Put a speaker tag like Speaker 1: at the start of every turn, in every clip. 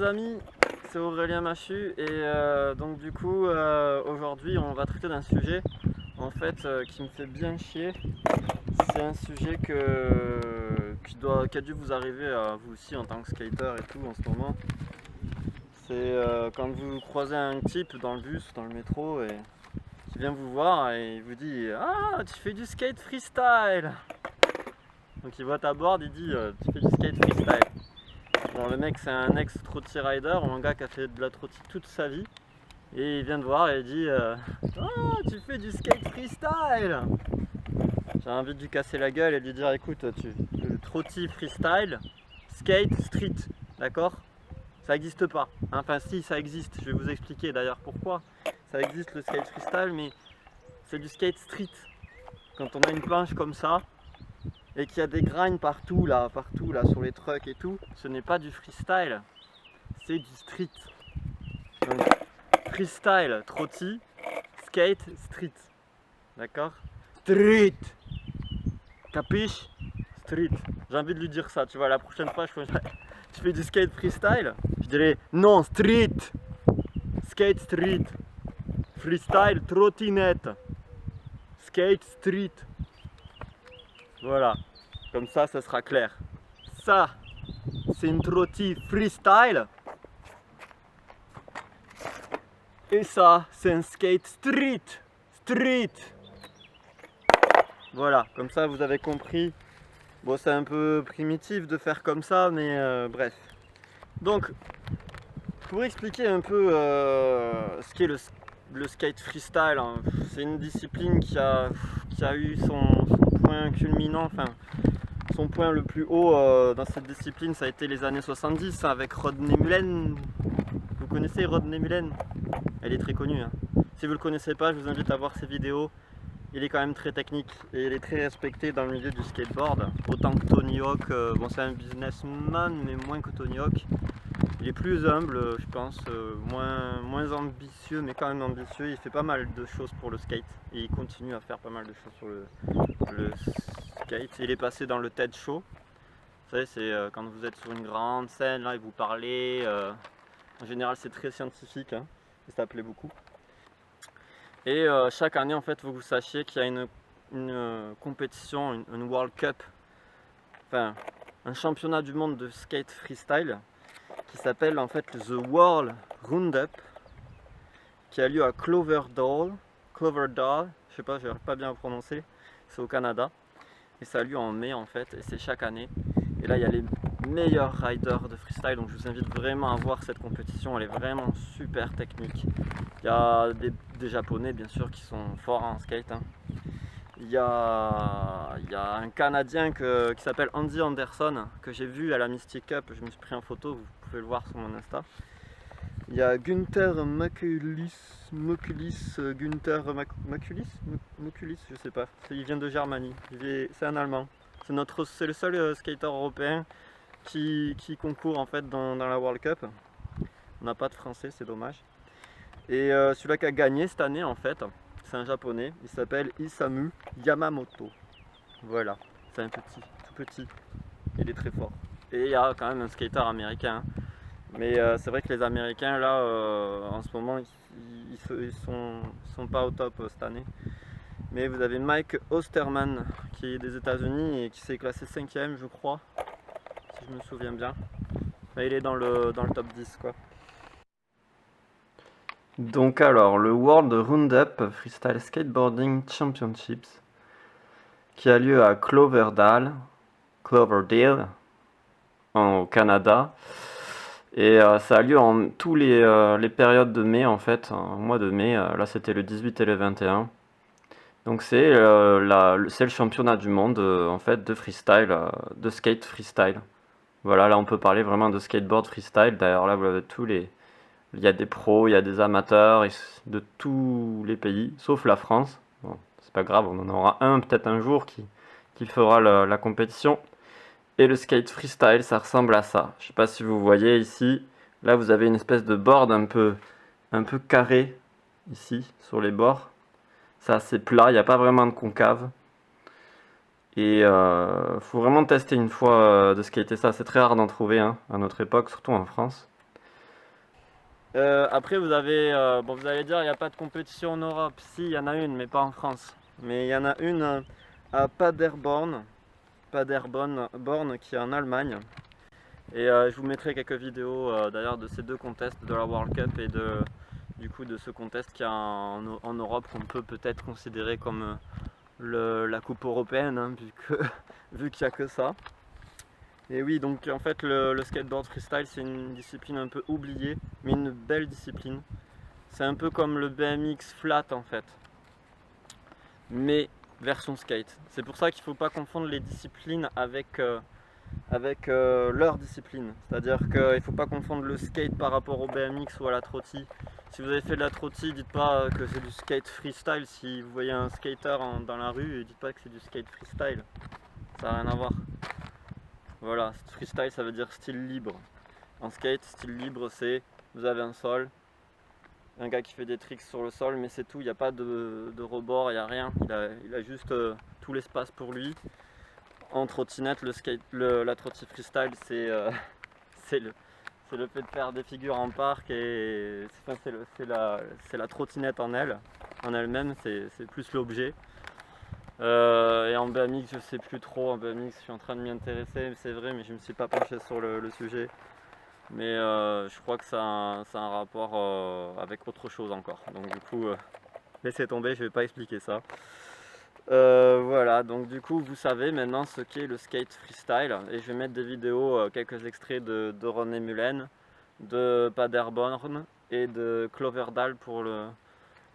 Speaker 1: les amis, c'est Aurélien Machu et donc du coup aujourd'hui on va traiter d'un sujet en fait qui me fait bien chier. C'est un sujet qui a dû vous arriver à vous aussi en tant que skater et tout en ce moment. C'est quand vous croisez un type dans le bus ou dans le métro et qui vient vous voir et il vous dit «Ah, tu fais du skate freestyle!» Donc il voit ta board, il dit «Tu fais du skate freestyle!» Genre le mec c'est un ex-trotty rider ou un gars qui a fait de la trotty toute sa vie et il vient te voir et il dit «Oh, tu fais du skate freestyle!» J'ai envie de lui casser la gueule et de lui dire «Écoute, le trotty freestyle, skate street, d'accord? Ça n'existe pas. Enfin si, ça existe, je vais vous expliquer d'ailleurs pourquoi. Ça existe le skate freestyle mais c'est du skate street. Quand on a une planche comme ça et qu'il y a des grinds partout là sur les trucks et tout, ce n'est pas du freestyle, c'est du street. Donc freestyle, trotty, skate, street. D'accord? Street! Capiche? Street. J'ai envie de lui dire ça, tu vois, la prochaine fois je fais du skate freestyle, je dirais non, street! Skate street. Freestyle trottinette. Skate street. Voilà. Comme ça sera clair. Ça, c'est une trottie freestyle. Et ça, c'est un skate street. Street. Voilà, comme ça vous avez compris. Bon, c'est un peu primitif de faire comme ça, mais bref. Donc, pour expliquer un peu ce qu'est le skate freestyle, hein, c'est une discipline qui a eu son point culminant, enfin son point le plus haut dans cette discipline, ça a été les années 70 avec Rodney Mullen. Vous connaissez Rodney Mullen? Elle est très connue. Hein. Si vous ne le connaissez pas, je vous invite à voir ses vidéos. Il est quand même très technique et il est très respecté dans le milieu du skateboard. Autant que Tony Hawk, bon c'est un businessman mais moins que Tony Hawk. Il est plus humble, je pense, moins ambitieux mais quand même ambitieux. Il fait pas mal de choses pour le skate et il continue à faire pas mal de choses sur le skate. Il est passé dans le TED Show. Vous savez, c'est quand vous êtes sur une grande scène, là, et vous parlez. En général, c'est très scientifique hein, et ça plaît beaucoup. Et chaque année, en fait, il faut que vous sachiez qu'il y a une compétition, une World Cup, enfin, un championnat du monde de skate freestyle qui s'appelle en fait The World Roundup, qui a lieu à Cloverdale, je sais pas, je n'arrive pas bien à prononcer, c'est au Canada, et ça a lieu en mai en fait, et c'est chaque année. Et là, il y a les meilleurs riders de freestyle, donc je vous invite vraiment à voir cette compétition, elle est vraiment super technique. Il y a des Japonais bien sûr qui sont forts en skate. Hein. Il y a un Canadien qui s'appelle Andy Anderson que j'ai vu à la Mystic Cup, je me suis pris en photo, vous pouvez le voir sur mon Insta. Il y a Gunther Mokulis, je sais pas, il vient de Germanie, c'est un Allemand. C'est le seul skater européen qui concourt en fait dans la World Cup. On n'a pas de français, c'est dommage. Et celui-là qui a gagné cette année en fait, c'est un japonais, il s'appelle Isamu Yamamoto. Voilà, c'est un petit, tout petit, il est très fort. Et il y a quand même un skater américain. Mais c'est vrai que les Américains là, en ce moment, ils sont pas au top cette année. Mais vous avez Mike Osterman qui est des États-Unis et qui s'est classé 5ème je crois, si je me souviens bien. Là, il est dans le top 10 quoi. Donc alors, le World Roundup Freestyle Skateboarding Championships qui a lieu à Cloverdale au Canada. Et ça a lieu en tous les périodes de mai en fait, au mois de mai, là c'était le 18 et le 21. Donc c'est le championnat du monde en fait de freestyle, de skate freestyle. Voilà, là on peut parler vraiment de skateboard freestyle, d'ailleurs là vous avez il y a des pros, il y a des amateurs de tous les pays, sauf la France. Bon, c'est pas grave, on en aura peut-être un jour qui fera la compétition. Et le skate freestyle, ça ressemble à ça. Je sais pas si vous voyez ici, là vous avez une espèce de board un peu carré, ici, sur les bords. C'est assez plat, il n'y a pas vraiment de concave. Et faut vraiment tester une fois de skater ça, c'est très rare d'en trouver hein, à notre époque, surtout en France. Après vous avez, bon vous allez dire il n'y a pas de compétition en Europe. Si, il y en a une mais pas en France. Mais il y en a une à Paderborn qui est en Allemagne. Et je vous mettrai quelques vidéos d'ailleurs de ces deux contests, de la World Cup et du coup de ce contest qu'il y a en Europe qu'on peut peut-être considérer comme la coupe européenne hein, vu qu'il n'y a que ça. Et oui, donc en fait le skateboard freestyle c'est une discipline un peu oubliée mais une belle discipline. C'est un peu comme le BMX flat en fait, mais version skate. C'est pour ça qu'il ne faut pas confondre les disciplines avec leur discipline. C'est-à-dire qu'il ne faut pas confondre le skate par rapport au BMX ou à la trottie. Si vous avez fait de la trottie, dites pas que c'est du skate freestyle. Si vous voyez un skater dans la rue, dites pas que c'est du skate freestyle. Ça n'a rien à voir. Voilà, freestyle ça veut dire style libre. En skate, style libre c'est vous avez un sol, un gars qui fait des tricks sur le sol, mais c'est tout, il n'y a pas de rebord, il n'y a rien. Il a juste tout l'espace pour lui. En trottinette, la trottie freestyle, c'est le fait de faire des figures en parc et c'est la trottinette en elle-même, c'est plus l'objet. Et en BMX, je sais plus trop. En BMX, je suis en train de m'y intéresser, c'est vrai, mais je me suis pas penché sur le sujet. Mais je crois que ça a un rapport avec autre chose encore. Donc du coup, laissez tomber, je vais pas expliquer ça. Voilà, donc du coup vous savez maintenant ce qu'est le skate freestyle et je vais mettre des vidéos, quelques extraits de René Mullen, de Paderborn et de Cloverdale pour le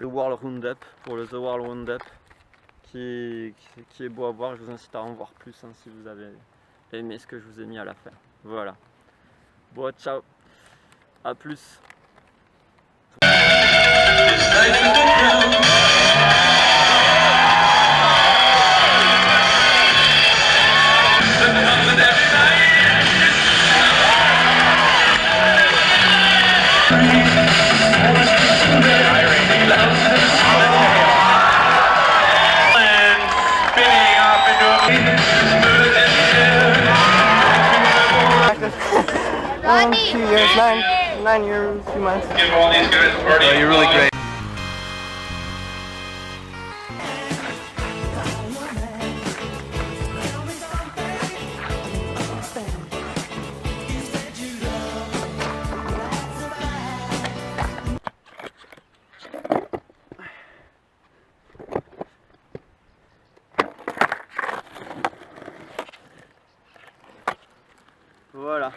Speaker 1: World Roundup, pour le The World Roundup qui est beau à voir. Je vous incite à en voir plus hein, si vous avez aimé ce que je vous ai mis à la fin. Voilà, bon ciao, à plus.
Speaker 2: Rodney!
Speaker 3: 2 years, 9 years, 2 months.
Speaker 4: Oh, you're really great.
Speaker 1: Voilà.